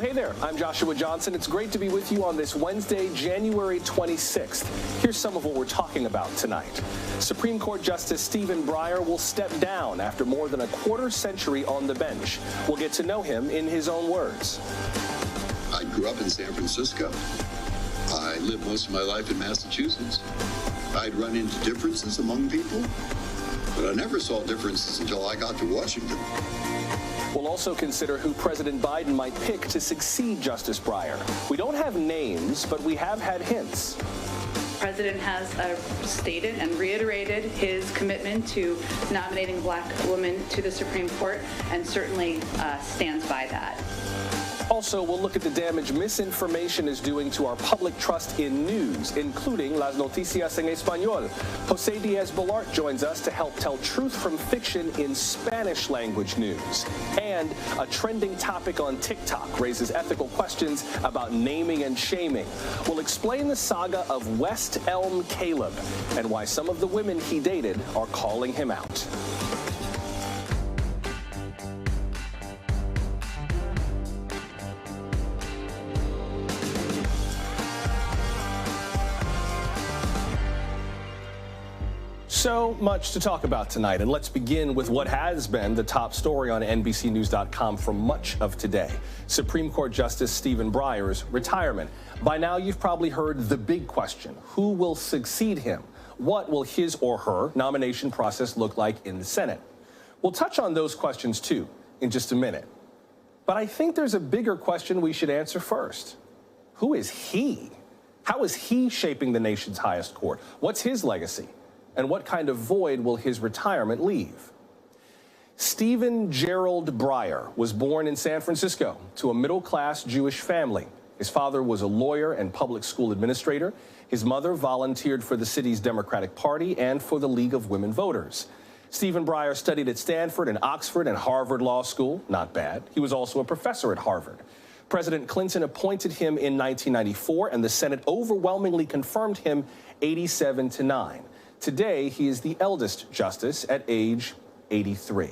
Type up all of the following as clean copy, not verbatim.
Well, hey there, I'm Joshua Johnson. It's great to be with you on this Wednesday, January 26th. Here's some of what we're talking about tonight. Supreme Court Justice Stephen Breyer will step down after more than a quarter century on the bench. We'll get to know him in his own words. I grew up in San Francisco. I lived most of my life in Massachusetts. I'd run into differences among people, but I never saw differences until I got to Washington. We'll also consider who President Biden might pick to succeed Justice Breyer. We don't have names, but we have had hints. The president has stated and reiterated his commitment to nominating a black woman to the Supreme Court and certainly stands by that. Also, we'll look at the damage misinformation is doing to our public trust in news, including Las Noticias en Español. José Díaz-Balart joins us to help tell truth from fiction in Spanish language news. And a trending topic on TikTok raises ethical questions about naming and shaming. We'll explain the saga of West Elm Caleb and why some of the women he dated are calling him out. So much to talk about tonight, and let's begin with what has been the top story on NBCNews.com for much of today. Supreme Court Justice Stephen Breyer's retirement. By now, you've probably heard the big question: who will succeed him? What will his or her nomination process look like in the Senate? We'll touch on those questions, too, in just a minute. But I think there's a bigger question we should answer first. Who is he? How is he shaping the nation's highest court? What's his legacy? And what kind of void will his retirement leave? Stephen Gerald Breyer was born in San Francisco to a middle-class Jewish family. His father was a lawyer and public school administrator. His mother volunteered for the city's Democratic Party and for the League of Women Voters. Stephen Breyer studied at Stanford and Oxford and Harvard Law School. Not bad. He was also a professor at Harvard. President Clinton appointed him in 1994, and the Senate overwhelmingly confirmed him 87-9. Today, he is the eldest justice at age 83.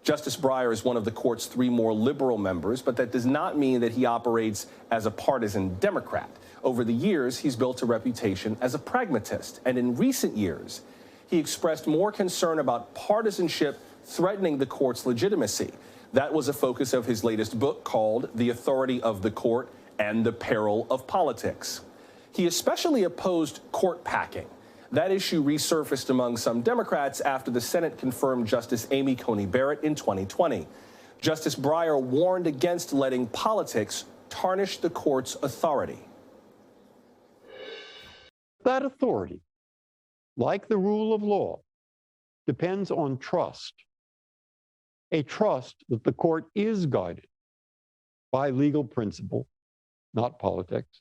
Justice Breyer is one of the court's three more liberal members, but that does not mean that he operates as a partisan Democrat. Over the years, he's built a reputation as a pragmatist, and in recent years, he expressed more concern about partisanship threatening the court's legitimacy. That was a focus of his latest book called The Authority of the Court and the Peril of Politics. He especially opposed court packing. That issue resurfaced among some Democrats after the Senate confirmed Justice Amy Coney Barrett in 2020. Justice Breyer warned against letting politics tarnish the court's authority. That authority, like the rule of law, depends on trust. A trust that the court is guided by legal principle, not politics.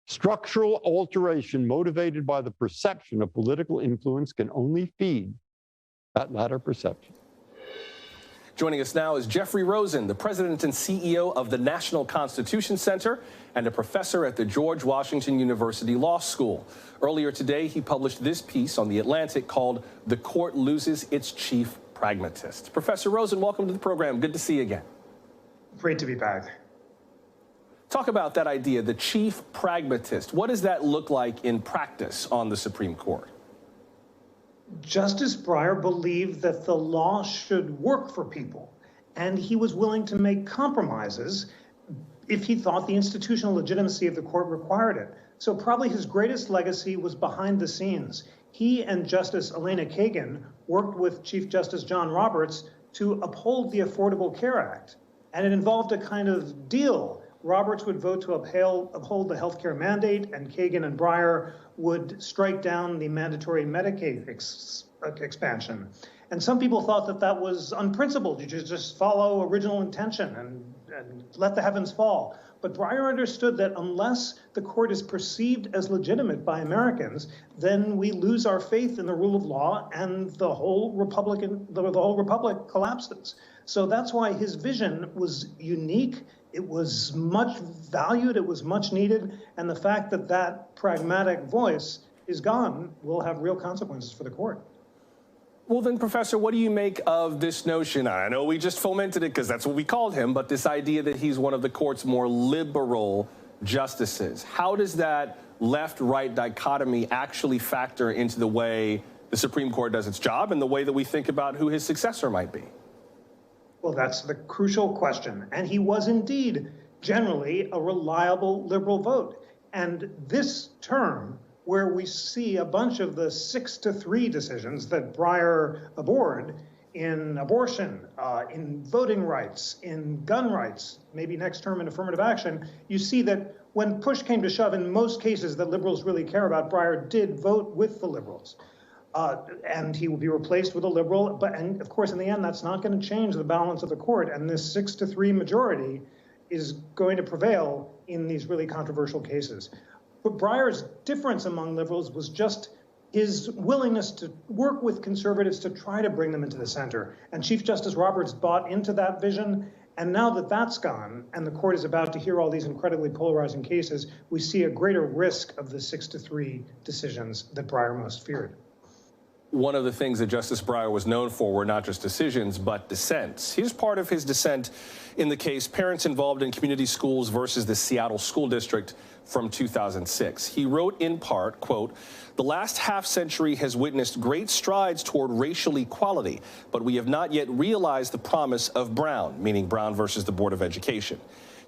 Structural alteration motivated by the perception of political influence can only feed that latter perception. Joining us now is Jeffrey Rosen, the president and CEO of the National Constitution Center and a professor at the George Washington University Law School. Earlier today, he published this piece on The Atlantic called "The Court Loses Its Chief Pragmatist." Professor Rosen, welcome to the program. Good to see you again. Great to be back. Talk about that idea, the chief pragmatist. What does that look like in practice on the Supreme Court? Justice Breyer believed that the law should work for people, and he was willing to make compromises if he thought the institutional legitimacy of the court required it. So probably his greatest legacy was behind the scenes. He and Justice Elena Kagan worked with Chief Justice John Roberts to uphold the Affordable Care Act, and it involved a kind of deal. Roberts would vote to uphold the health care mandate, and Kagan and Breyer would strike down the mandatory Medicaid expansion. And some people thought that that was unprincipled. You should just follow original intention and let the heavens fall. But Breyer understood that unless the court is perceived as legitimate by Americans, then we lose our faith in the rule of law, and the whole republic collapses. So that's why his vision was unique. It was much valued, it was much needed, and the fact that that pragmatic voice is gone will have real consequences for the court. Well, then, Professor, what do you make of this notion? I know we just fomented it because that's what we called him, but this idea that he's one of the court's more liberal justices. How does that left-right dichotomy actually factor into the way the Supreme Court does its job and the way that we think about who his successor might be? Well, that's the crucial question. And he was indeed generally a reliable liberal vote. And this term, where we see a bunch of the 6-3 decisions that Breyer abhorred in abortion, in voting rights, in gun rights, maybe next term in affirmative action, you see that when push came to shove, in most cases that liberals really care about, Breyer did vote with the liberals. And he will be replaced with a liberal. And of course, in the end, that's not going to change the balance of the court. And this 6-3 majority is going to prevail in these really controversial cases. But Breyer's difference among liberals was just his willingness to work with conservatives to try to bring them into the center. And Chief Justice Roberts bought into that vision. And now that that's gone, and the court is about to hear all these incredibly polarizing cases, we see a greater risk of the 6-3 decisions that Breyer most feared. One of the things that Justice Breyer was known for were not just decisions, but dissents. Here's part of his dissent in the case Parents Involved in Community Schools versus the Seattle School District from 2006. He wrote in part, quote, "The last half century has witnessed great strides toward racial equality, but we have not yet realized the promise of Brown," meaning Brown versus the Board of Education.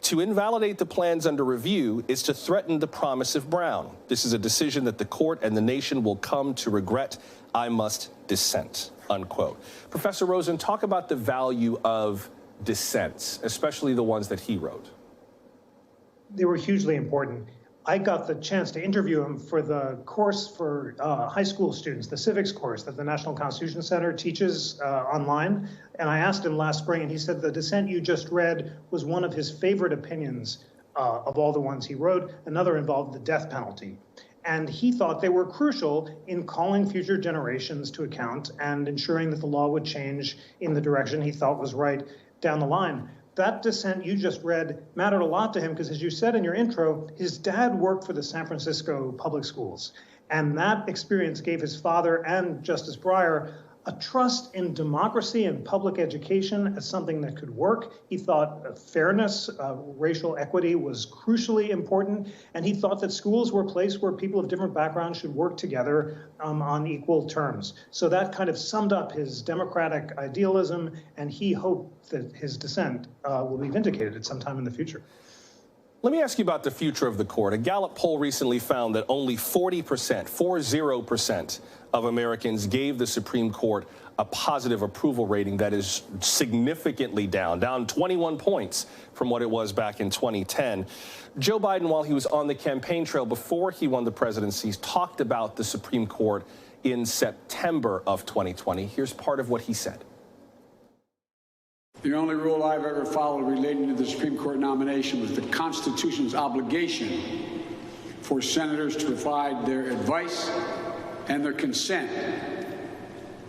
"To invalidate the plans under review is to threaten the promise of Brown. This is a decision that the court and the nation will come to regret. I must dissent," unquote. Professor Rosen, talk about the value of dissents, especially the ones that he wrote. They were hugely important. I got the chance to interview him for the course for high school students, the civics course that the National Constitution Center teaches online. And I asked him last spring, and he said the dissent you just read was one of his favorite opinions of all the ones he wrote. Another involved the death penalty. And he thought they were crucial in calling future generations to account and ensuring that the law would change in the direction he thought was right down the line. That dissent you just read mattered a lot to him because, as you said in your intro, his dad worked for the San Francisco public schools. And that experience gave his father and Justice Breyer a trust in democracy and public education as something that could work. He thought fairness, racial equity was crucially important. And he thought that schools were a place where people of different backgrounds should work together on equal terms. So that kind of summed up his democratic idealism. And he hoped that his dissent will be vindicated at some time in the future. Let me ask you about the future of the court. A Gallup poll recently found that only 40% of Americans gave the Supreme Court a positive approval rating. That is significantly down 21 points from what it was back in 2010. Joe Biden, while he was on the campaign trail before he won the presidency, talked about the Supreme Court in September of 2020. Here's part of what he said. The only rule I've ever followed relating to the Supreme Court nomination was the Constitution's obligation for senators to provide their advice and their consent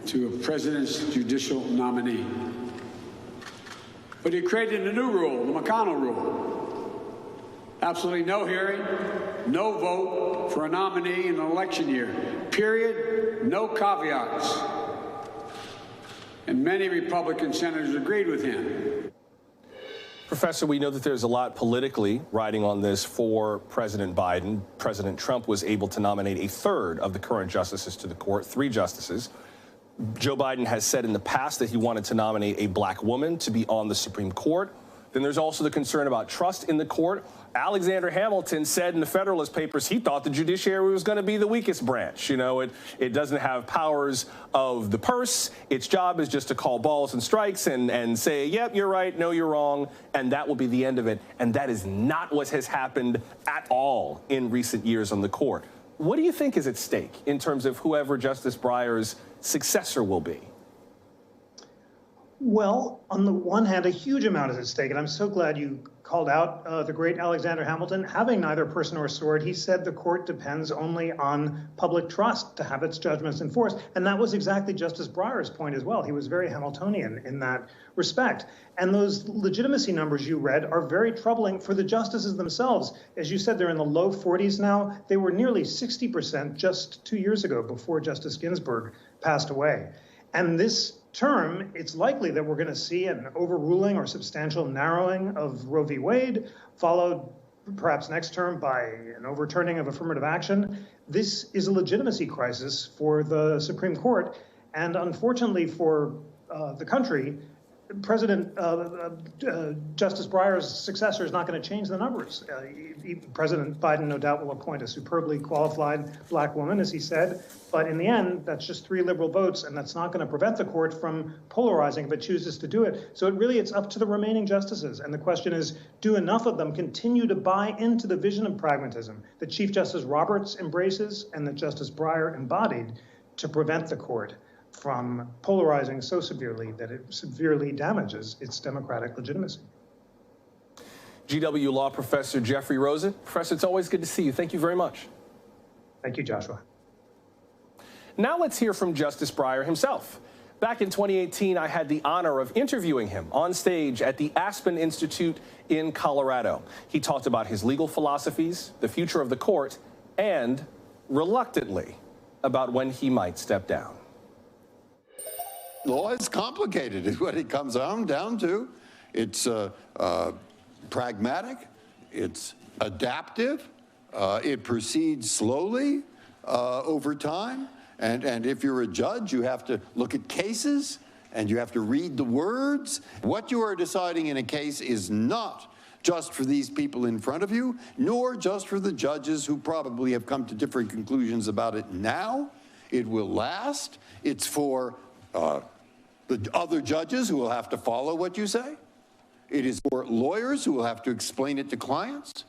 to a president's judicial nominee. But he created a new rule, the McConnell rule. Absolutely no hearing, no vote for a nominee in an election year, period, no caveats. And many Republican senators agreed with him. Professor, we know that there's a lot politically riding on this for President Biden. President Trump was able to nominate a third of the current justices to the court, 3 justices. Joe Biden has said in the past that he wanted to nominate a black woman to be on the Supreme Court. Then there's also the concern about trust in the court. Alexander Hamilton said in the Federalist Papers he thought the judiciary was going to be the weakest branch. You know, it doesn't have powers of the purse. Its job is just to call balls and strikes and say, yep, you're right, no, you're wrong, and that will be the end of it. And that is not what has happened at all in recent years on the court. What do you think is at stake in terms of whoever Justice Breyer's successor will be? Well, on the one hand, a huge amount is at stake, and I'm so glad you called out the great Alexander Hamilton. Having neither person nor sword, he said the court depends only on public trust to have its judgments enforced. And that was exactly Justice Breyer's point as well. He was very Hamiltonian in that respect. And those legitimacy numbers you read are very troubling for the justices themselves. As you said, they're in the low 40s now. They were nearly 60% just 2 years ago before Justice Ginsburg passed away. And this term, it's likely that we're going to see an overruling or substantial narrowing of Roe v. Wade, followed perhaps next term by an overturning of affirmative action. This is a legitimacy crisis for the Supreme Court. And unfortunately for the country, Justice Breyer's successor is not going to change the numbers. President Biden, no doubt, will appoint a superbly qualified black woman, as he said. But in the end, that's just 3 liberal votes, and that's not going to prevent the court from polarizing if it chooses to do it. So it's up to the remaining justices. And the question is, do enough of them continue to buy into the vision of pragmatism that Chief Justice Roberts embraces and that Justice Breyer embodied to prevent the court from polarizing so severely that it severely damages its democratic legitimacy? GW Law Professor Jeffrey Rosen. Professor, it's always good to see you. Thank you very much. Thank you, Joshua. Now let's hear from Justice Breyer himself. Back in 2018, I had the honor of interviewing him on stage at the Aspen Institute in Colorado. He talked about his legal philosophies, the future of the court, and, reluctantly, about when he might step down. Law is complicated, is what it comes down to. It's pragmatic, it's adaptive, it proceeds slowly over time. And if you're a judge, you have to look at cases and you have to read the words. What you are deciding in a case is not just for these people in front of you, nor just for the judges who probably have come to different conclusions about it now. It will last. It's for the other judges who will have to follow what you say. It is for lawyers who will have to explain it to clients.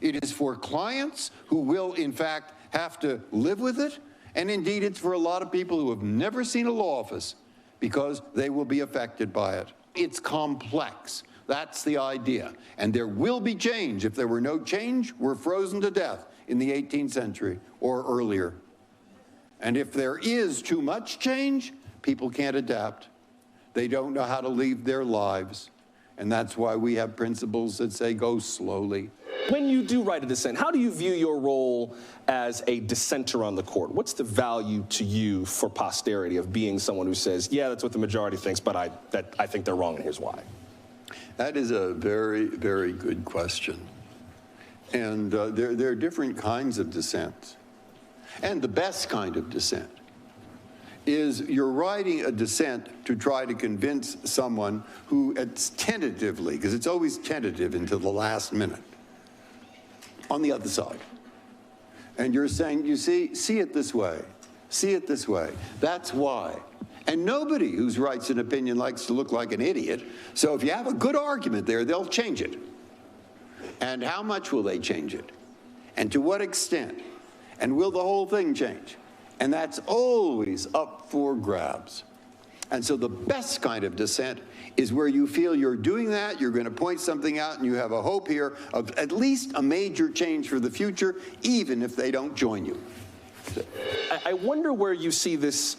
It is for clients who will, in fact, have to live with it. And indeed, it's for a lot of people who have never seen a law office because they will be affected by it. It's complex. That's the idea. And there will be change. If there were no change, we're frozen to death in the 18th century or earlier. And if there is too much change, people can't adapt. They don't know how to lead their lives. And that's why we have principles that say go slowly. When you do write a dissent, how do you view your role as a dissenter on the court? What's the value to you for posterity of being someone who says, yeah, that's what the majority thinks, but I think they're wrong and here's why? That is a very, very good question. And there are different kinds of dissent. And the best kind of dissent is you're writing a dissent to try to convince someone who, it's tentatively, because it's always tentative until the last minute, on the other side. And you're saying, you see it this way, see it this way, that's why. And nobody who writes an opinion likes to look like an idiot, so if you have a good argument there, they'll change it. And how much will they change it? And to what extent? And will the whole thing change? And that's always up for grabs. And so the best kind of dissent is where you feel you're doing that, you're going to point something out, and you have a hope here of at least a major change for the future, even if they don't join you. I wonder where you see this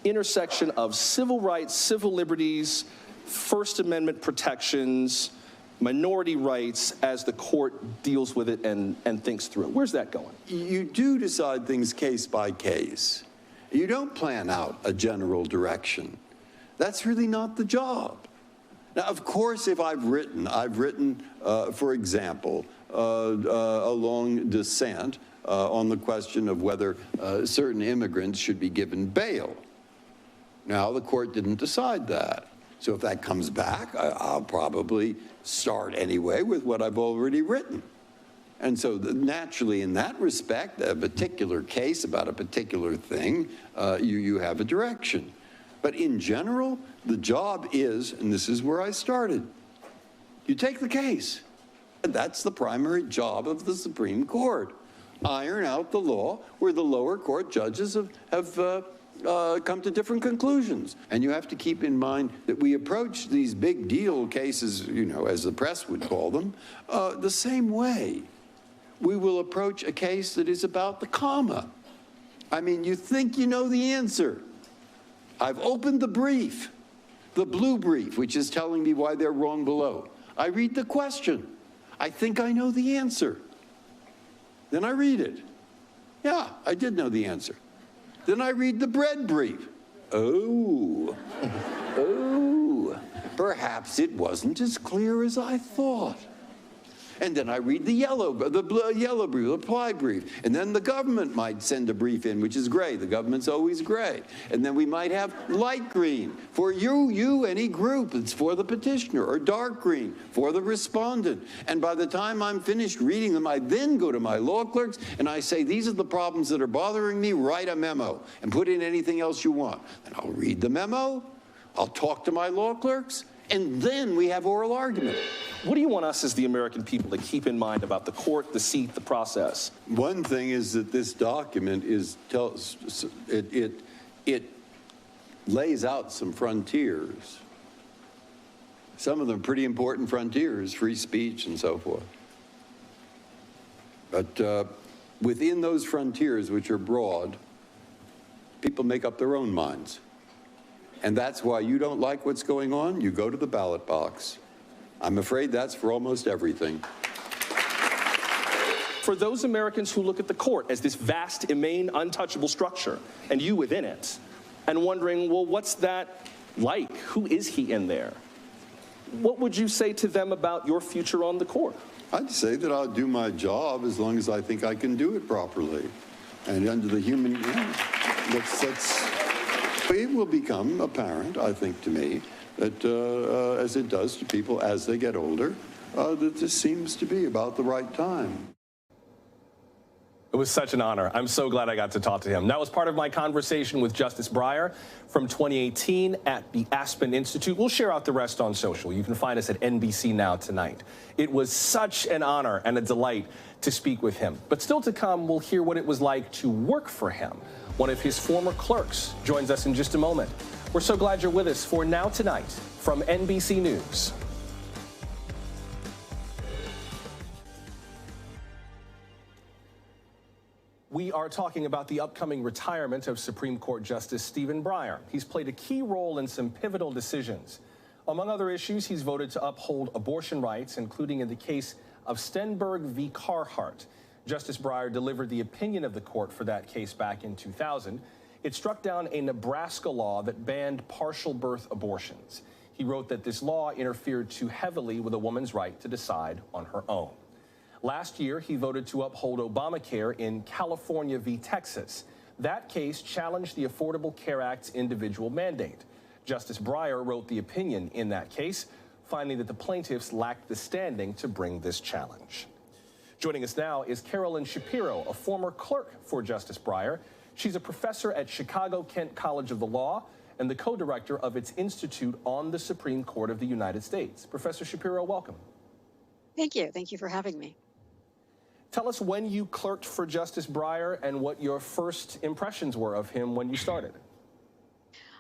intersection of civil rights, civil liberties, First Amendment protections, minority rights as the court deals with it and thinks through it. Where's that going? You do decide things case by case. You don't plan out a general direction. That's really not the job. Now, of course, if I've written, for example, a long dissent on the question of whether certain immigrants should be given bail. Now, the court didn't decide that. So if that comes back, I'll probably start anyway with what I've already written. And so naturally, in that respect, a particular case about a particular thing, you have a direction. But in general, the job is, and this is where I started, you take the case. And that's the primary job of the Supreme Court. Iron out the law where the lower court judges have come to different conclusions. And you have to keep in mind that we approach these big deal cases, you know, as the press would call them, the same way. We will approach a case that is about the comma. I mean, you think you know the answer. I've opened the brief, the blue brief, which is telling me why they're wrong below. I read the question. I think I know the answer. Then I read it. Yeah, I did know the answer. Then I read the bread brief. Oh, oh, perhaps it wasn't as clear as I thought. And then I read the yellow brief, the reply brief. And then the government might send a brief in, which is gray. The government's always gray. And then we might have light green for you, any group. It's for the petitioner, or dark green for the respondent. And by the time I'm finished reading them, I then go to my law clerks and I say, these are the problems that are bothering me. Write a memo and put in anything else you want. And I'll read the memo. I'll talk to my law clerks. And then we have oral argument. What do you want us as the American people to keep in mind about the court, the seat, the process? One thing is that this document it lays out some frontiers. Some of them pretty important frontiers, free speech and so forth. But within those frontiers, which are broad, people make up their own minds. And that's why you don't like what's going on, you go to the ballot box. I'm afraid that's for almost everything. For those Americans who look at the court as this vast, immane, untouchable structure, and you within it, and wondering, well, what's that like? Who is he in there? What would you say to them about your future on the court? I'd say that I'll do my job as long as I think I can do it properly. And under the human, it will become apparent, I think, to me, that as it does to people as they get older, that this seems to be about the right time. It was such an honor. I'm so glad I got to talk to him. That was part of my conversation with Justice Breyer from 2018 at the Aspen Institute. We'll share out the rest on social. You can find us at NBC Now tonight. It was such an honor and a delight to speak with him. But still to come, we'll hear what it was like to work for him. One of his former clerks joins us in just a moment. We're so glad you're with us for Now Tonight from NBC News. We are talking about the upcoming retirement of Supreme Court Justice Stephen Breyer. He's played a key role in some pivotal decisions. Among other issues, he's voted to uphold abortion rights, including in the case of Stenberg v. Carhart. Justice Breyer delivered the opinion of the court for that case back in 2000. It struck down a Nebraska law that banned partial birth abortions. He wrote that this law interfered too heavily with a woman's right to decide on her own. Last year, he voted to uphold Obamacare in California v. Texas. That case challenged the Affordable Care Act's individual mandate. Justice Breyer wrote the opinion in that case, finding that the plaintiffs lacked the standing to bring this challenge. Joining us now is Carolyn Shapiro, a former clerk for Justice Breyer. She's a professor at Chicago-Kent College of the Law and the co-director of its Institute on the Supreme Court of the United States. Professor Shapiro, welcome. Thank you. Thank you for having me. Tell us when you clerked for Justice Breyer and what your first impressions were of him when you started.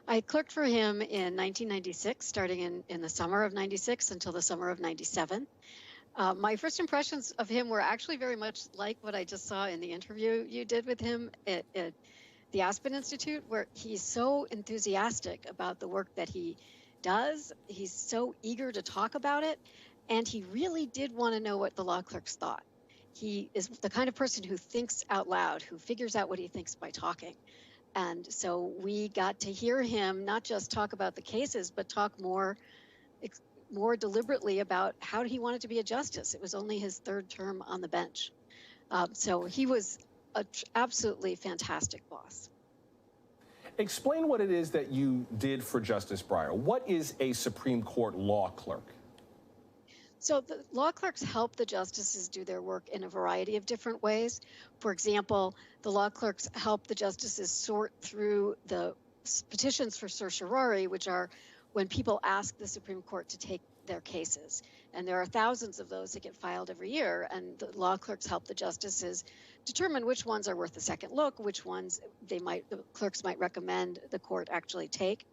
I clerked for him in 1996, starting in the summer of 96 until the summer of 97. My first impressions of him were actually very much like what I just saw in the interview you did with him at the Aspen Institute, where he's so enthusiastic about the work that he does. He's so eager to talk about it, and he really did want to know what the law clerks thought. He is the kind of person who thinks out loud, who figures out what he thinks by talking. And so we got to hear him not just talk about the cases, but talk more deliberately about how he wanted to be a justice. It was only his third term on the bench. So he was an absolutely fantastic boss. Explain what it is that you did for Justice Breyer. What is a Supreme Court law clerk? So the law clerks help the justices do their work in a variety of different ways. For example, the law clerks help the justices sort through the petitions for certiorari, which are when people ask the Supreme Court to take their cases. And there are thousands of those that get filed every year, and the law clerks help the justices determine which ones are worth a second look, which ones the clerks might recommend the court actually take.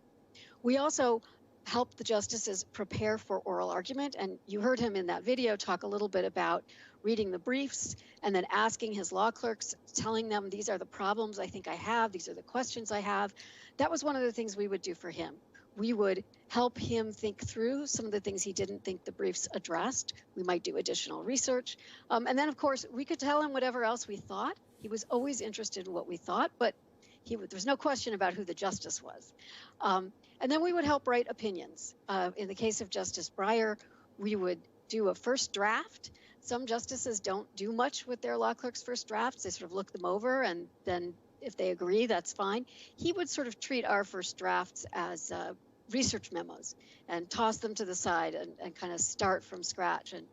We also help the justices prepare for oral argument, and you heard him in that video talk a little bit about reading the briefs and then asking his law clerks, telling them, these are the problems I think I have, these are the questions I have. That was one of the things we would do for him. We would help him think through some of the things he didn't think the briefs addressed. We might do additional research. And then, of course, we could tell him whatever else we thought. He was always interested in what we thought, but There's no question about who the justice was. And then we would help write opinions. In the case of Justice Breyer, we would do a first draft. Some justices don't do much with their law clerk's first drafts. They sort of look them over, and then if they agree, that's fine. He would sort of treat our first drafts as research memos and toss them to the side and kind of start from scratch. And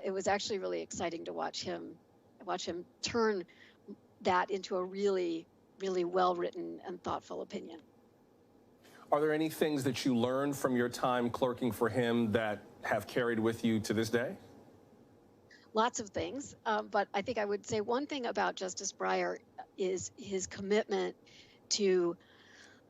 it was actually really exciting to watch him turn that into a really, really well-written and thoughtful opinion. Are there any things that you learned from your time clerking for him that have carried with you to this day? Lots of things, but I think I would say one thing about Justice Breyer is his commitment to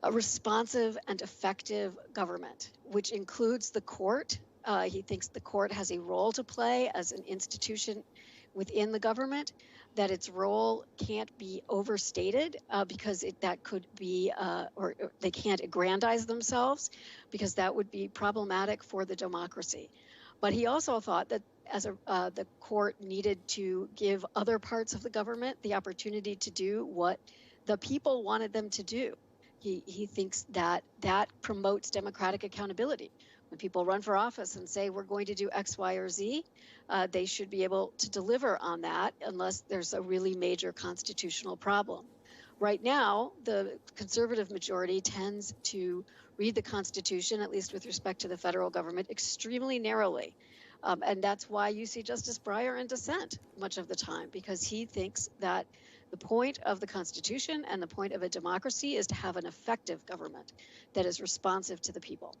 a responsive and effective government, which includes the court. He thinks the court has a role to play as an institution within the government, that its role can't be overstated because that could be, or they can't aggrandize themselves because that would be problematic for the democracy. But he also thought that the court needed to give other parts of the government the opportunity to do what the people wanted them to do. He thinks that promotes democratic accountability. When people run for office and say, we're going to do X, Y, or Z, they should be able to deliver on that unless there's a really major constitutional problem. Right now, the conservative majority tends to read the Constitution, at least with respect to the federal government, extremely narrowly. And that's why you see Justice Breyer in dissent much of the time, because he thinks that the point of the Constitution and the point of a democracy is to have an effective government that is responsive to the people.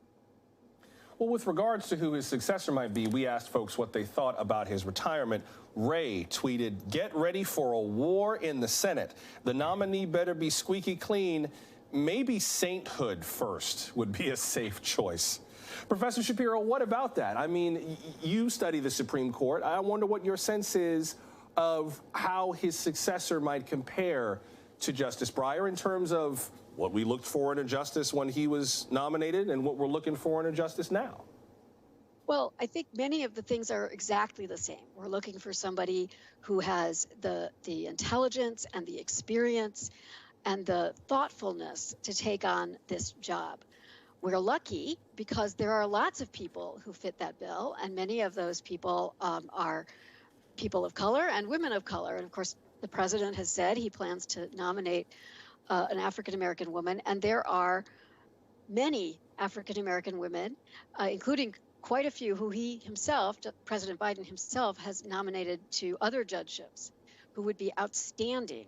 Well, with regards to who his successor might be, we asked folks what they thought about his retirement. Ray tweeted, "Get ready for a war in the Senate. The nominee better be squeaky clean. Maybe sainthood first would be a safe choice." Professor Shapiro, what about that? I mean, you study the Supreme Court. I wonder what your sense is of how his successor might compare to Justice Breyer in terms of what we looked for in a justice when he was nominated and what we're looking for in a justice now. Well, I think many of the things are exactly the same. We're looking for somebody who has the intelligence and the experience and the thoughtfulness to take on this job. We're lucky because there are lots of people who fit that bill, and many of those people are people of color and women of color. And of course, the president has said he plans to nominate an African-American woman, and there are many African-American women, including quite a few who he himself, President Biden himself, has nominated to other judgeships who would be outstanding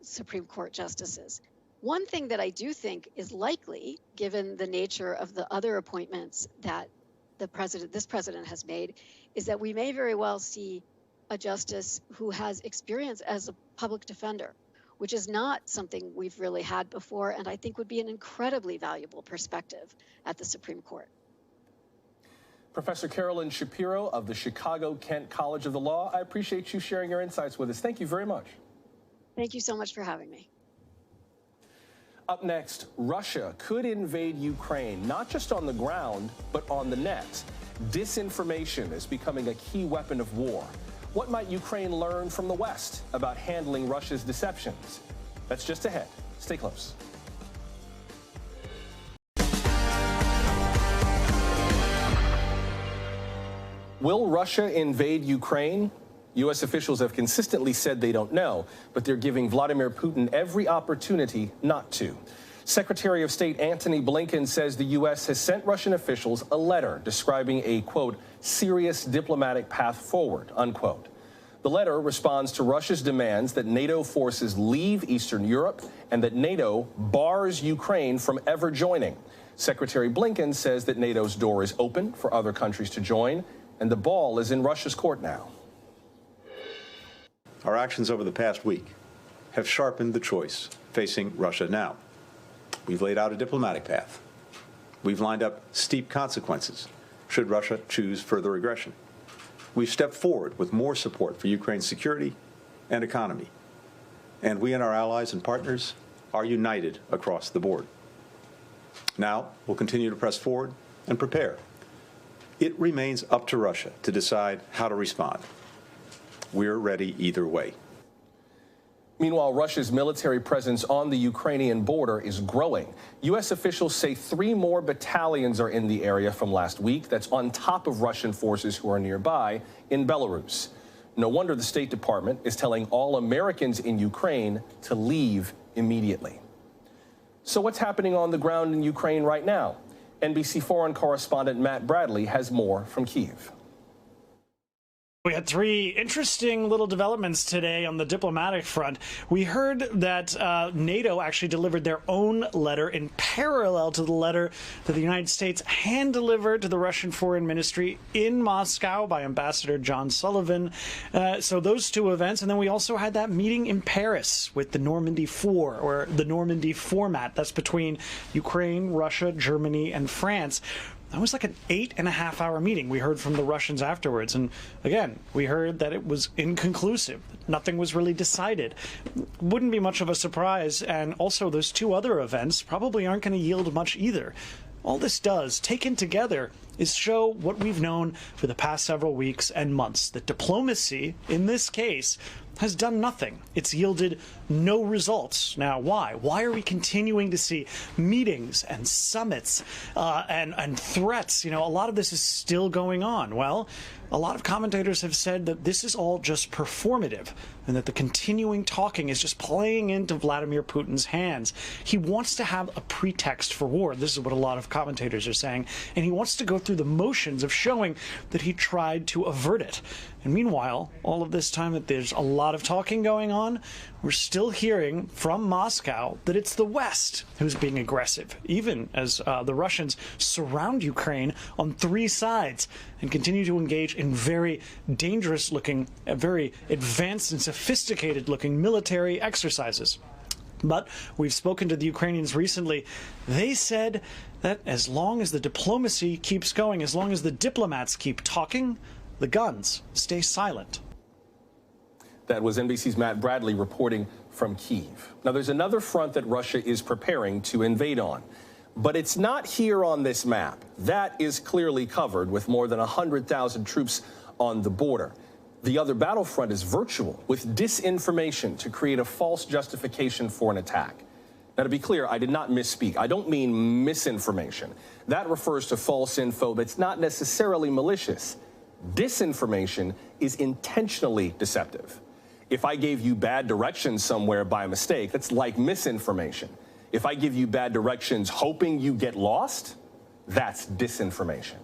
Supreme Court justices. One thing that I do think is likely, given the nature of the other appointments that this president has made, is that we may very well see a justice who has experience as a public defender, which is not something we've really had before, and I think would be an incredibly valuable perspective at the Supreme Court. Professor Carolyn Shapiro of the Chicago-Kent College of the Law, I appreciate you sharing your insights with us. Thank you very much. Thank you so much for having me. Up next, Russia could invade Ukraine, not just on the ground, but on the net. Disinformation is becoming a key weapon of war. What might Ukraine learn from the West about handling Russia's deceptions? That's just ahead. Stay close. Will Russia invade Ukraine? U.S. officials have consistently said they don't know, but they're giving Vladimir Putin every opportunity not to. Secretary of State Antony Blinken says the U.S. has sent Russian officials a letter describing a, quote, serious diplomatic path forward, unquote. The letter responds to Russia's demands that NATO forces leave Eastern Europe and that NATO bars Ukraine from ever joining. Secretary Blinken says that NATO's door is open for other countries to join, and the ball is in Russia's court now. Our actions over the past week have sharpened the choice facing Russia now. We've laid out a diplomatic path. We've lined up steep consequences should Russia choose further aggression. We've stepped forward with more support for Ukraine's security and economy. And we and our allies and partners are united across the board. Now, we'll continue to press forward and prepare. It remains up to Russia to decide how to respond. We're ready either way. Meanwhile, Russia's military presence on the Ukrainian border is growing. U.S. officials say 3 more battalions are in the area from last week. That's on top of Russian forces who are nearby in Belarus. No wonder the State Department is telling all Americans in Ukraine to leave immediately. So what's happening on the ground in Ukraine right now? NBC foreign correspondent Matt Bradley has more from Kyiv. We had 3 interesting little developments today on the diplomatic front. We heard that NATO actually delivered their own letter in parallel to the letter that the United States hand-delivered to the Russian Foreign Ministry in Moscow by Ambassador John Sullivan. So those 2 events. And then we also had that meeting in Paris with the Normandy 4, or the Normandy format. That's between Ukraine, Russia, Germany, and France. That was like an 8.5-hour meeting. We heard from the Russians afterwards. And again, we heard that it was inconclusive. Nothing was really decided. Wouldn't be much of a surprise. And also those 2 other events probably aren't going to yield much either. All this does, taken together, is show what we've known for the past several weeks and months. That diplomacy, in this case, has done nothing. It's yielded no results. Now, why? Why are we continuing to see meetings and summits and threats? You know, a lot of this is still going on. Well, a lot of commentators have said that this is all just performative and that the continuing talking is just playing into Vladimir Putin's hands. He wants to have a pretext for war. This is what a lot of commentators are saying. And he wants to go through the motions of showing that he tried to avert it. And meanwhile, all of this time that there's a lot of talking going on, we're still hearing from Moscow that it's the West who's being aggressive, even as the Russians surround Ukraine on 3 sides and continue to engage in very dangerous-looking, very advanced and sophisticated-looking military exercises. But we've spoken to the Ukrainians recently. They said that as long as the diplomacy keeps going, as long as the diplomats keep talking, the guns stay silent. That was NBC's Matt Bradley reporting from Kyiv. Now, there's another front that Russia is preparing to invade on, but it's not here on this map. That is clearly covered with more than 100,000 troops on the border. The other battlefront is virtual, with disinformation to create a false justification for an attack. Now, to be clear, I did not misspeak. I don't mean misinformation. That refers to false info that's not necessarily malicious. Disinformation is intentionally deceptive. If I gave you bad directions somewhere by mistake, that's like misinformation. If I give you bad directions hoping you get lost, that's disinformation.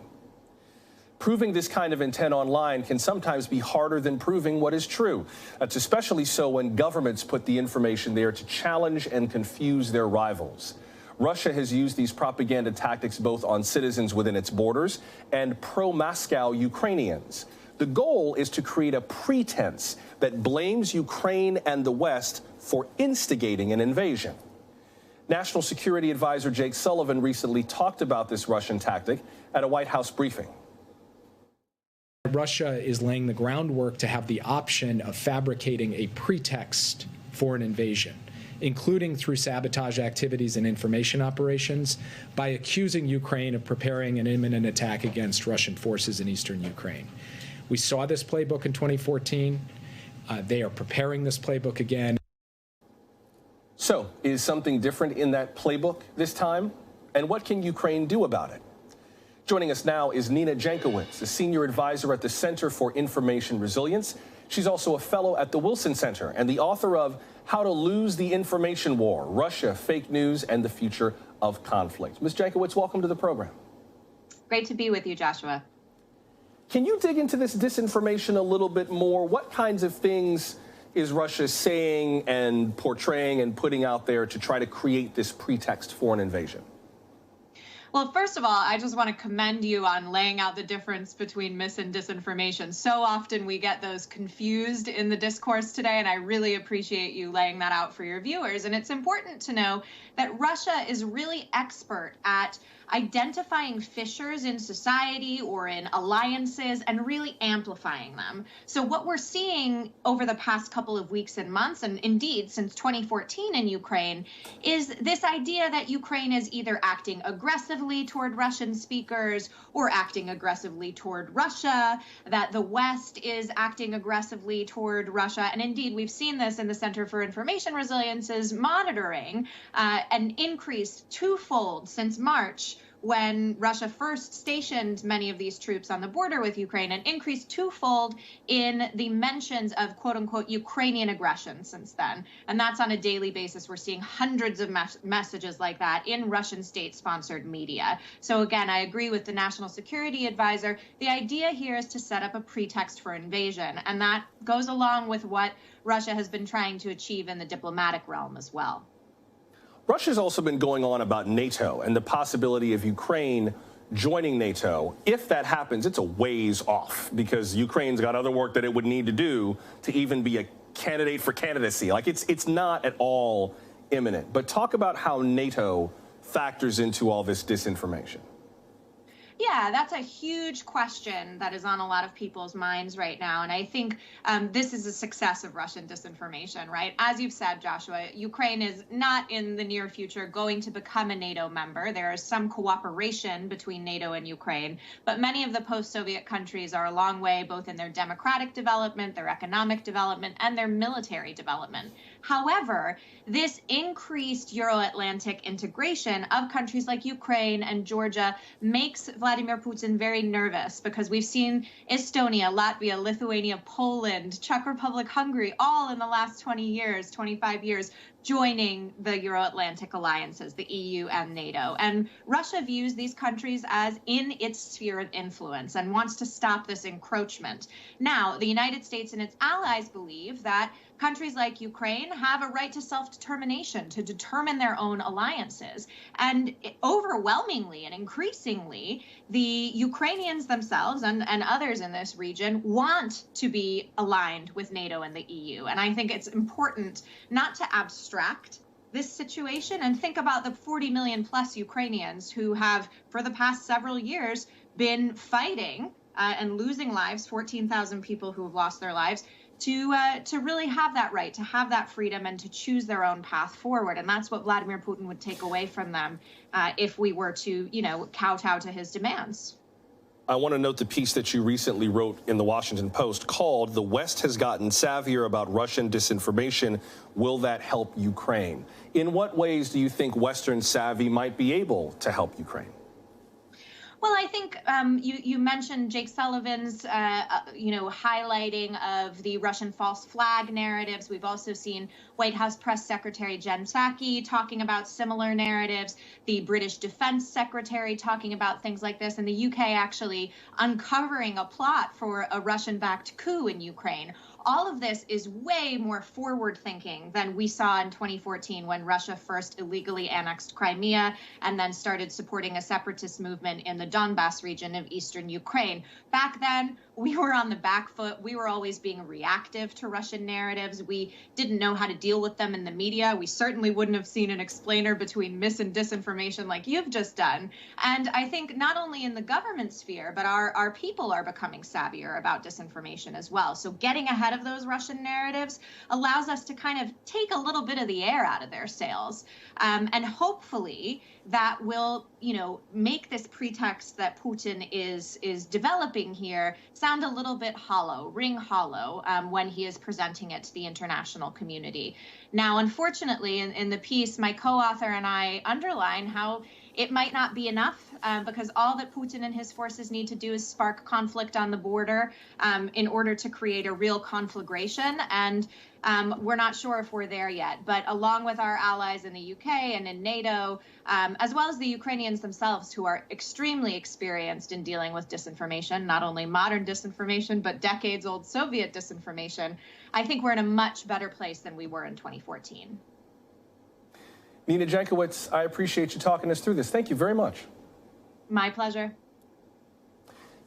Proving this kind of intent online can sometimes be harder than proving what is true. That's especially so when governments put the information there to challenge and confuse their rivals. Russia has used these propaganda tactics both on citizens within its borders and pro-Moscow Ukrainians. The goal is to create a pretense that blames Ukraine and the West for instigating an invasion. National Security Advisor Jake Sullivan recently talked about this Russian tactic at a White House briefing. Russia is laying the groundwork to have the option of fabricating a pretext for an invasion, including through sabotage activities and information operations, by accusing Ukraine of preparing an imminent attack against Russian forces in eastern Ukraine. We saw this playbook in 2014. They are preparing this playbook again. So, is something different in that playbook this time? And what can Ukraine do about it? Joining us now is Nina Jankowicz, a senior advisor at the Center for Information Resilience. She's also a fellow at the Wilson Center and the author of How to Lose the Information War, Russia, Fake News, and the Future of Conflict. Ms. Jankowicz, welcome to the program. Great to be with you, Joshua. Can you dig into this disinformation a little bit more? What kinds of things is Russia saying and portraying and putting out there to try to create this pretext for an invasion? Well, first of all, I just want to commend you on laying out the difference between mis and disinformation. So often we get those confused in the discourse today, and I really appreciate you laying that out for your viewers. And it's important to know that Russia is really expert at identifying fissures in society or in alliances and really amplifying them. So what we're seeing over the past couple of weeks and months, and indeed since 2014 in Ukraine, is this idea that Ukraine is either acting aggressively toward Russian speakers or acting aggressively toward Russia, that the West is acting aggressively toward Russia. And indeed, we've seen this in the Center for Information Resilience's monitoring, an increase twofold since March, when Russia first stationed many of these troops on the border with Ukraine, and increased twofold in the mentions of quote unquote Ukrainian aggression since then. And that's on a daily basis. We're seeing hundreds of messages like that in Russian state-sponsored media. So again, I agree with the National Security Advisor. The idea here is to set up a pretext for invasion. And that goes along with what Russia has been trying to achieve in the diplomatic realm as well. Russia's also been going on about NATO and the possibility of Ukraine joining NATO. If that happens, it's a ways off because Ukraine's got other work that it would need to do to even be a candidate for candidacy. Like it's not at all imminent. But talk about how NATO factors into all this disinformation. Yeah, that's a huge question that is on a lot of people's minds right now. And I think this is a success of Russian disinformation, right? As you've said, Joshua, Ukraine is not in the near future going to become a NATO member. There is some cooperation between NATO and Ukraine, but many of the post-Soviet countries are a long way both in their democratic development, their economic development, and their military development. However, this increased Euro-Atlantic integration of countries like Ukraine and Georgia makes Vladimir Putin very nervous because we've seen Estonia, Latvia, Lithuania, Poland, Czech Republic, Hungary, all in the last 20 years, 25 years, joining the Euro-Atlantic alliances, the EU and NATO. And Russia views these countries as in its sphere of influence and wants to stop this encroachment. Now, the United States and its allies believe that countries like Ukraine have a right to self-determination, to determine their own alliances. And overwhelmingly and increasingly, the Ukrainians themselves and others in this region want to be aligned with NATO and the EU. And I think it's important not to abstract this situation and think about the 40 million plus Ukrainians who have, for the past several years, been fighting and losing lives, 14,000 people who have lost their lives, to really have that right, to have that freedom and to choose their own path forward. And that's what Vladimir Putin would take away from them if we were to, kowtow to his demands. I want to note the piece that you recently wrote in the Washington Post called "The West Has Gotten Savvier About Russian Disinformation. Will That Help Ukraine?" In what ways do you think Western savvy might be able to help Ukraine? Well, I think you mentioned Jake Sullivan's, highlighting of the Russian false flag narratives. We've also seen White House Press Secretary Jen Psaki talking about similar narratives, the British Defense Secretary talking about things like this, and the UK actually uncovering a plot for a Russian-backed coup in Ukraine. All of this is way more forward-thinking than we saw in 2014 when Russia first illegally annexed Crimea and then started supporting a separatist movement in the Donbass region of eastern Ukraine. Back then, we were on the back foot. We were always being reactive to Russian narratives. We didn't know how to deal with them in the media. We certainly wouldn't have seen an explainer between mis and disinformation like you've just done. And I think not only in the government sphere, but our people are becoming savvier about disinformation as well. So getting ahead of those Russian narratives allows us to kind of take a little bit of the air out of their sails. And hopefully that will, make this pretext that Putin is developing here sound a little bit hollow, ring hollow, when he is presenting it to the international community. Now, unfortunately, in the piece, my co-author and I underline how it might not be enough because all that Putin and his forces need to do is spark conflict on the border in order to create a real conflagration. And we're not sure if we're there yet. But along with our allies in the UK and in NATO, as well as the Ukrainians themselves, who are extremely experienced in dealing with disinformation, not only modern disinformation, but decades-old Soviet disinformation, I think we're in a much better place than we were in 2014. Nina Jankowicz, I appreciate you talking us through this. Thank you very much. My pleasure.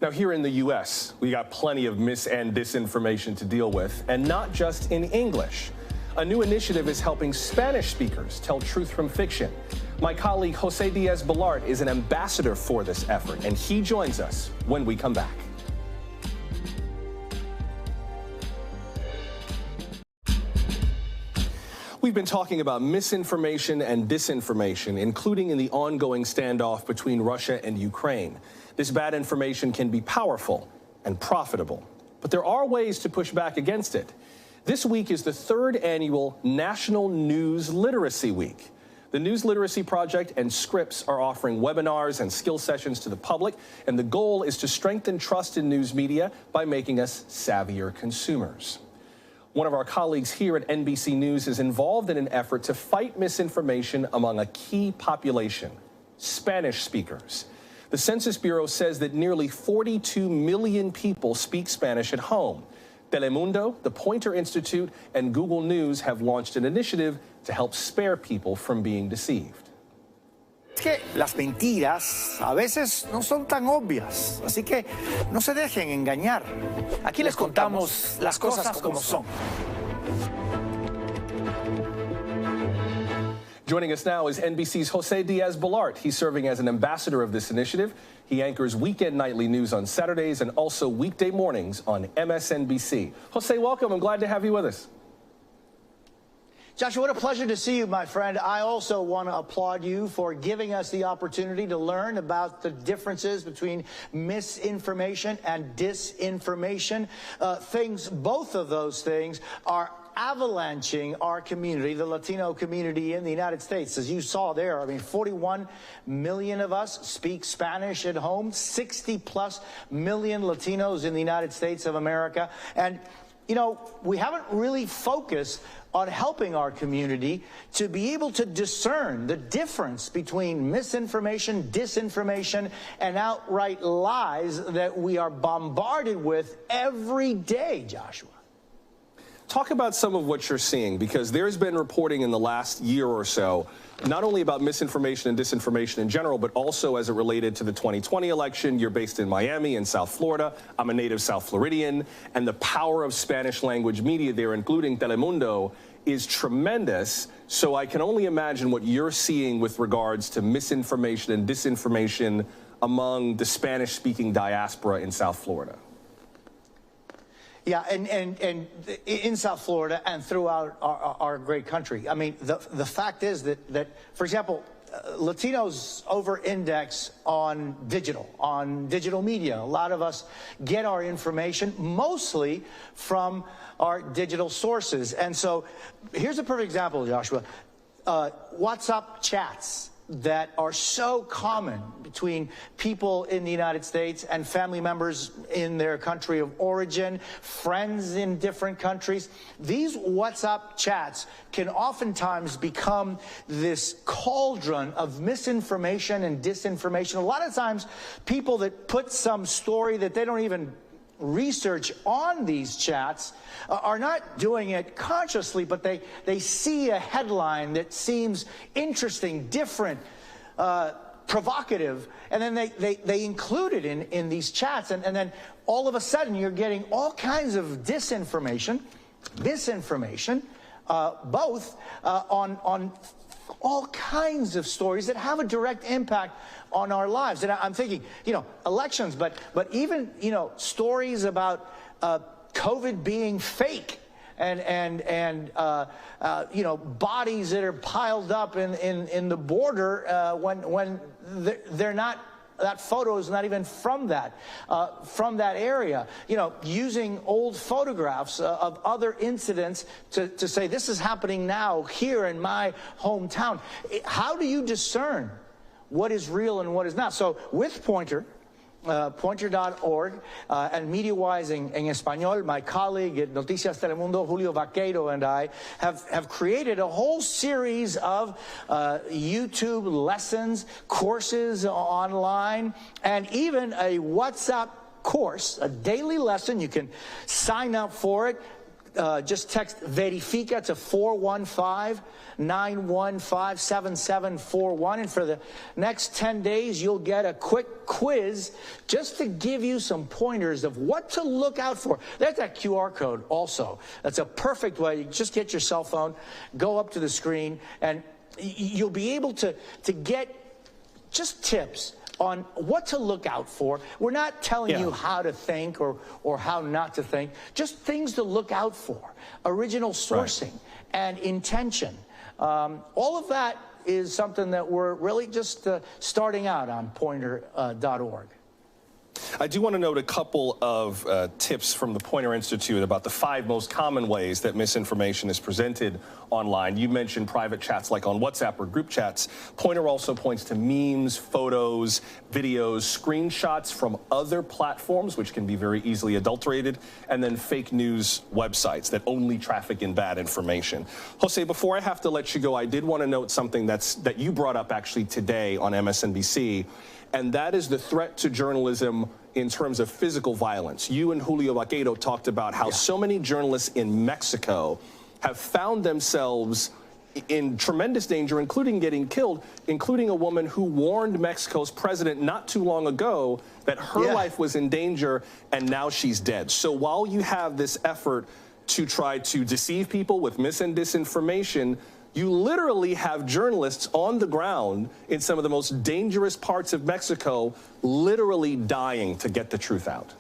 Now, here in the U.S., we got plenty of mis and disinformation to deal with, and not just in English. A new initiative is helping Spanish speakers tell truth from fiction. My colleague Jose Diaz-Balart is an ambassador for this effort, and he joins us when we come back. We've been talking about misinformation and disinformation, including in the ongoing standoff between Russia and Ukraine. This bad information can be powerful and profitable, but there are ways to push back against it. This week is the third annual National News Literacy Week. The News Literacy Project and Scripps are offering webinars and skill sessions to the public, and the goal is to strengthen trust in news media by making us savvier consumers. One of our colleagues here at NBC News is involved in an effort to fight misinformation among a key population, Spanish speakers. The Census Bureau says that nearly 42 million people speak Spanish at home. Telemundo, the Poynter Institute, and Google News have launched an initiative to help spare people from being deceived. Es que las mentiras a veces no son tan obvias, así que no se dejen engañar. Aquí les contamos las cosas como son. Joining us now is NBC's Jose Diaz-Balart. He's serving as an ambassador of this initiative. He anchors weekend nightly news on Saturdays and also weekday mornings on MSNBC. Jose, welcome. I'm glad to have you with us. Joshua, what a pleasure to see you, my friend. I also want to applaud you for giving us the opportunity to learn about the differences between misinformation and disinformation. Both of those things are avalanching our community, the Latino community in the United States. As you saw there, I mean, 41 million of us speak Spanish at home, 60+ million Latinos in the United States of America. And, you know, we haven't really focused on helping our community to be able to discern the difference between misinformation, disinformation, and outright lies that we are bombarded with every day, Joshua. Talk about some of what you're seeing, because there's been reporting in the last year or so, not only about misinformation and disinformation in general, but also as it related to the 2020 election. You're based in Miami in South Florida. I'm a native South Floridian, and the power of Spanish language media there, including Telemundo, is tremendous. So I can only imagine what you're seeing with regards to misinformation and disinformation among the Spanish-speaking diaspora in South Florida. Yeah, and in South Florida and throughout our great country. I mean, the fact is that, for example, Latinos over-index on digital media. A lot of us get our information mostly from our digital sources. And so here's a perfect example, Joshua. WhatsApp chats that are so common between people in the United States and family members in their country of origin, friends in different countries. These WhatsApp chats can oftentimes become this cauldron of misinformation and disinformation. A lot of times, people that put some story that they don't even research on these chats are not doing it consciously, but they see a headline that seems interesting, different, provocative, and then they include it in these chats, and then all of a sudden you're getting all kinds of disinformation, both on all kinds of stories that have a direct impact on our lives. And I'm thinking, you know, elections, but even, you know, stories about COVID being fake and you know, bodies that are piled up in the border when they're not. That photo is not even from that area. You know, using old photographs of other incidents to say this is happening now here in my hometown. How do you discern what is real and what is not? So with Poynter, Poynter.org, and MediaWise en español, my colleague at Noticias Telemundo, Julio Vaqueiro, and I have created a whole series of YouTube lessons, courses online, and even a WhatsApp course, a daily lesson. You can sign up for it. Just text Verifica to 415-915-7741. And for the next 10 days, you'll get a quick quiz just to give you some pointers of what to look out for. There's that QR code also. That's a perfect way. You just get your cell phone, go up to the screen, and you'll be able to get just tips on what to look out for. We're not telling you how to think or how not to think, just things to look out for. Original sourcing and intention. All of that is something that we're really just starting out on Poynter.org. I do want to note a couple of tips from the Poynter Institute about the 5 most common ways that misinformation is presented online. You mentioned private chats like on WhatsApp or group chats. Poynter also points to memes, photos, videos, screenshots from other platforms, which can be very easily adulterated, and then fake news websites that only traffic in bad information. Jose, before I have to let you go, I did want to note something that you brought up actually today on MSNBC. And that is the threat to journalism in terms of physical violence. You and Julio Vaquero talked about how so many journalists in Mexico have found themselves in tremendous danger, including getting killed, including a woman who warned Mexico's president not too long ago that her life was in danger, and now she's dead. So while you have this effort to try to deceive people with mis and disinformation, you literally have journalists on the ground in some of the most dangerous parts of Mexico literally dying to get the truth out.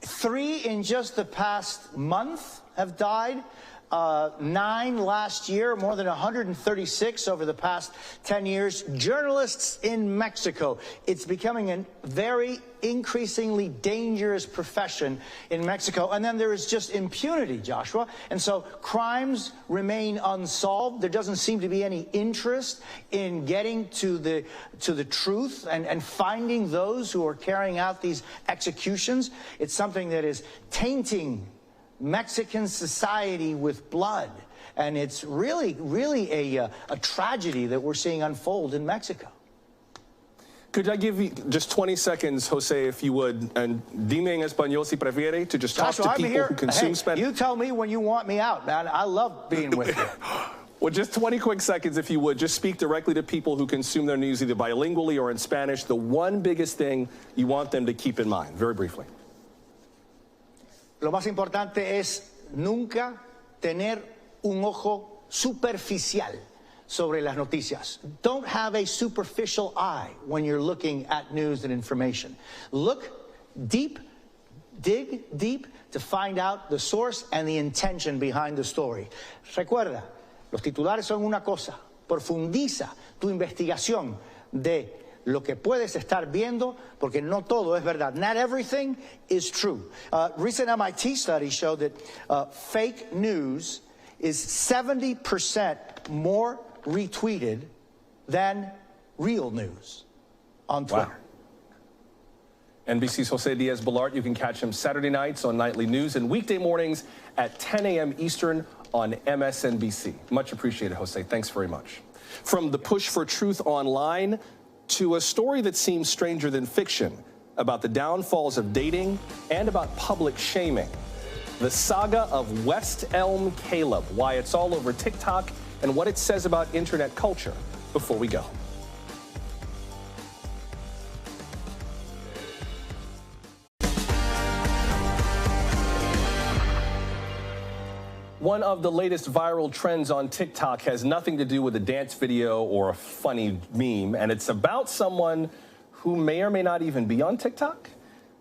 3 in just the past month have died. 9 last year, more than 136 over the past 10 years. Journalists in Mexico. It's becoming a very increasingly dangerous profession in Mexico. And then there is just impunity, Joshua. And so crimes remain unsolved. There doesn't seem to be any interest in getting to the truth and finding those who are carrying out these executions. It's something that is tainting Mexican society with blood, and it's really a tragedy that we're seeing unfold in Mexico. Could I give you just 20 seconds, Jose, if you would, and dime en español si prefiere, to just talk to people who consume Spanish? You tell me when you want me out, man. I love being with you. Well, just 20 quick seconds, if you would. Just speak directly to people who consume their news either bilingually or in Spanish. The one biggest thing you want them to keep in mind, very briefly. Lo más importante es nunca tener un ojo superficial sobre las noticias. Don't have a superficial eye when you're looking at news and information. Look deep, dig deep to find out the source and the intention behind the story. Recuerda, los titulares son una cosa. Profundiza tu investigación de lo que puedes estar viendo, porque no todo es verdad. Not everything is true. Recent MIT studies show that fake news is 70% more retweeted than real news on Twitter. Wow. NBC's Jose Diaz-Balart. You can catch him Saturday nights on Nightly News and weekday mornings at 10 a.m. Eastern on MSNBC. Much appreciated, Jose. Thanks very much. From the push for truth online to a story that seems stranger than fiction about the downfalls of dating and about public shaming. The saga of West Elm Caleb, why it's all over TikTok, and what it says about internet culture before we go. One of the latest viral trends on TikTok has nothing to do with a dance video or a funny meme, and it's about someone who may or may not even be on TikTok,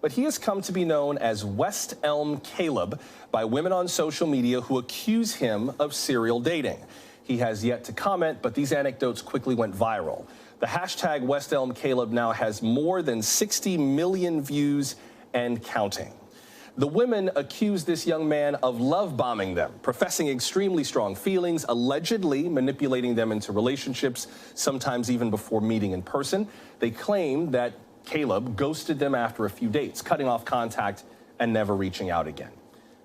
but he has come to be known as West Elm Caleb by women on social media who accuse him of serial dating. He has yet to comment, but these anecdotes quickly went viral. The hashtag West Elm Caleb now has more than 60 million views and counting. The women accuse this young man of love bombing them, professing extremely strong feelings, allegedly manipulating them into relationships, sometimes even before meeting in person. They claim that Caleb ghosted them after a few dates, cutting off contact and never reaching out again.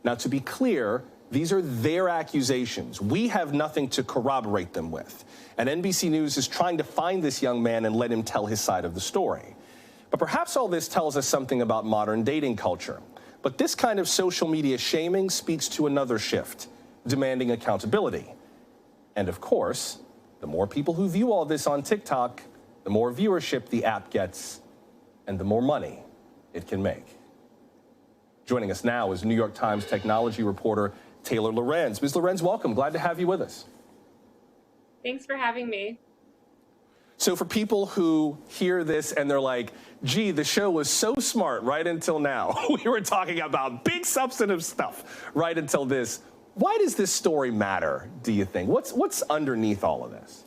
Now, to be clear, these are their accusations. We have nothing to corroborate them with. And NBC News is trying to find this young man and let him tell his side of the story. But perhaps all this tells us something about modern dating culture. But this kind of social media shaming speaks to another shift, demanding accountability. And of course, the more people who view all this on TikTok, the more viewership the app gets, and the more money it can make. Joining us now is New York Times technology reporter Taylor Lorenz. Ms. Lorenz, welcome. Glad to have you with us. Thanks for having me. So for people who hear this and they're like, gee, the show was so smart right until now. We were talking about big substantive stuff right until this. Why does this story matter, do you think? What's underneath all of this?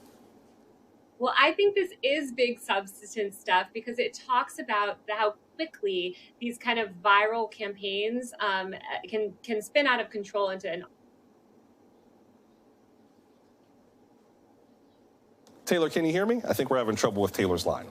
Well, I think this is big substance stuff because it talks about how quickly these kind of viral campaigns can spin out of control into an. Taylor, can you hear me? I think we're having trouble with Taylor's line.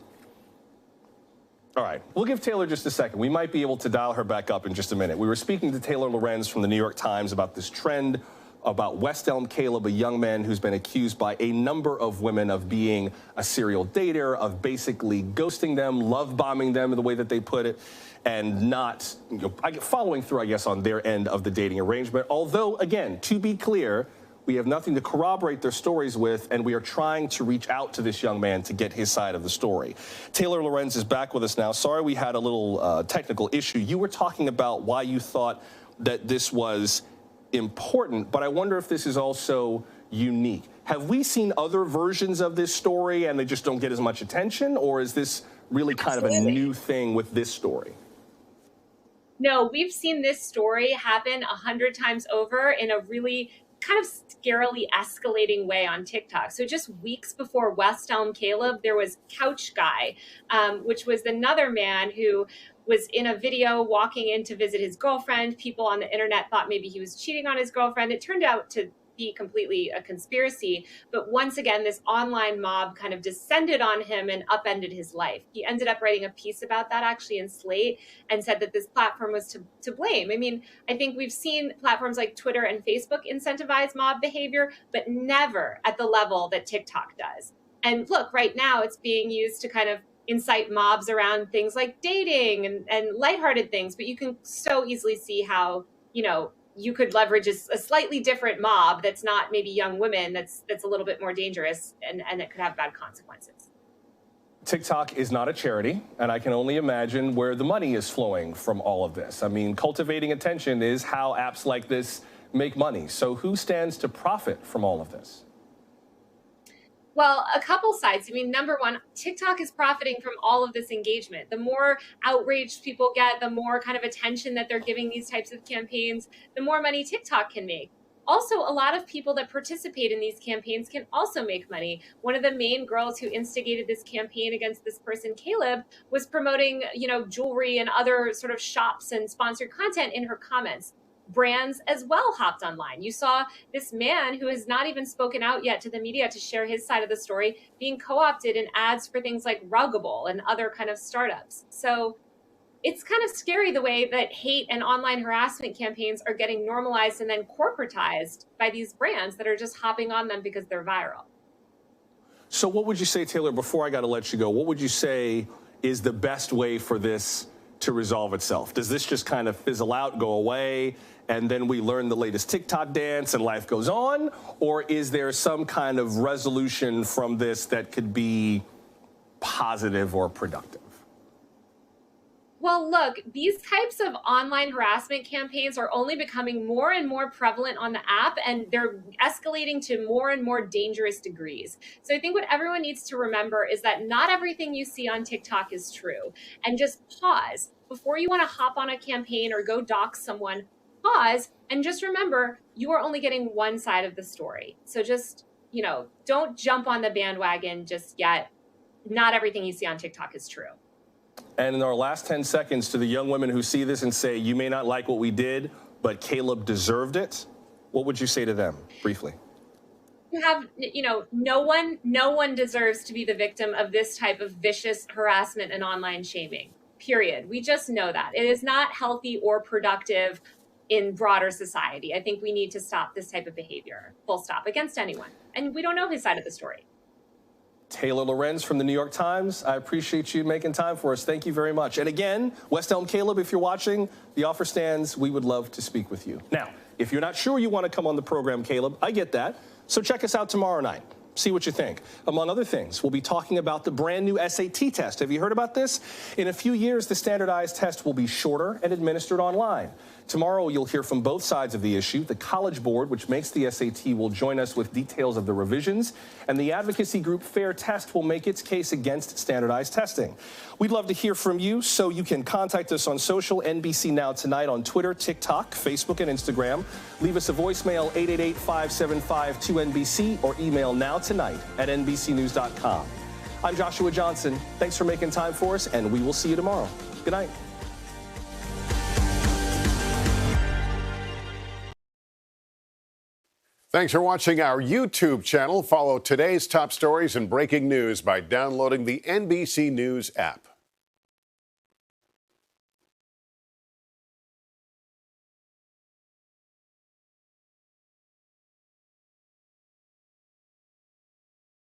All right, we'll give Taylor just a second. We might be able to dial her back up in just a minute. We were speaking to Taylor Lorenz from the New York Times about this trend about West Elm Caleb, a young man who's been accused by a number of women of being a serial dater, of basically ghosting them, love bombing them, the way that they put it, and not following through, I guess, on their end of the dating arrangement. Although, again, to be clear, we have nothing to corroborate their stories with, and we are trying to reach out to this young man to get his side of the story. Taylor Lorenz is back with us now. Sorry we had a little technical issue. You were talking about why you thought that this was important, but I wonder if this is also unique. Have we seen other versions of this story and they just don't get as much attention, or is this really kind of a new thing with this story? No, we've seen this story happen 100 times over in a really kind of scarily escalating way on TikTok. So just weeks before West Elm Caleb, there was Couch Guy, which was another man who was in a video walking in to visit his girlfriend. People on the internet thought maybe he was cheating on his girlfriend. It turned out to be completely a conspiracy. But once again, this online mob kind of descended on him and upended his life. He ended up writing a piece about that actually in Slate and said that this platform was to blame. I mean, I think we've seen platforms like Twitter and Facebook incentivize mob behavior, but never at the level that TikTok does. And look, right now it's being used to kind of incite mobs around things like dating and lighthearted things. But you can so easily see how, you could leverage a slightly different mob that's not maybe young women, that's a little bit more dangerous, and it could have bad consequences. TikTok is not a charity, and I can only imagine where the money is flowing from all of this. I mean, cultivating attention is how apps like this make money. So who stands to profit from all of this? Well, a couple sides. I mean, number one, TikTok is profiting from all of this engagement. The more outraged people get, the more kind of attention that they're giving these types of campaigns, the more money TikTok can make. Also, a lot of people that participate in these campaigns can also make money. One of the main girls who instigated this campaign against this person, Caleb, was promoting, jewelry and other sort of shops and sponsored content in her comments. Brands as well hopped online. You saw this man who has not even spoken out yet to the media to share his side of the story being co-opted in ads for things like Ruggable and other kind of startups. So it's kind of scary the way that hate and online harassment campaigns are getting normalized and then corporatized by these brands that are just hopping on them because they're viral. So what would you say, Taylor, before I got to let you go, what would you say is the best way for this to resolve itself? Does this just kind of fizzle out, go away, and then we learn the latest TikTok dance and life goes on? Or is there some kind of resolution from this that could be positive or productive? Well, look, these types of online harassment campaigns are only becoming more and more prevalent on the app, and they're escalating to more and more dangerous degrees. So I think what everyone needs to remember is that not everything you see on TikTok is true. And just pause before you want to hop on a campaign or go dox someone. Pause and just remember you are only getting one side of the story. So just, don't jump on the bandwagon just yet. Not everything you see on TikTok is true. And in our last 10 seconds, to the young women who see this and say, you may not like what we did, but Caleb deserved it, what would you say to them, briefly? You have, no one deserves to be the victim of this type of vicious harassment and online shaming, period. We just know that. It is not healthy or productive in broader society. I think we need to stop this type of behavior, full stop, against anyone. And we don't know his side of the story. Taylor Lorenz from the New York Times, I appreciate you making time for us. Thank you very much. And again, West Elm Caleb, if you're watching, the offer stands. We would love to speak with you. Now, if you're not sure you want to come on the program, Caleb, I get that. So check us out tomorrow night. See what you think. Among other things, we'll be talking about the brand new SAT test. Have you heard about this? In a few years, the standardized test will be shorter and administered online. Tomorrow, you'll hear from both sides of the issue. The College Board, which makes the SAT, will join us with details of the revisions, and the advocacy group Fair Test will make its case against standardized testing. We'd love to hear from you, so you can contact us on social, NBC Now Tonight on Twitter, TikTok, Facebook, and Instagram. Leave us a voicemail, 888-575-2NBC, or email nowtonight@nbcnews.com. I'm Joshua Johnson. Thanks for making time for us, and we will see you tomorrow. Good night. Thanks for watching our YouTube channel. Follow today's top stories and breaking news by downloading the NBC News app.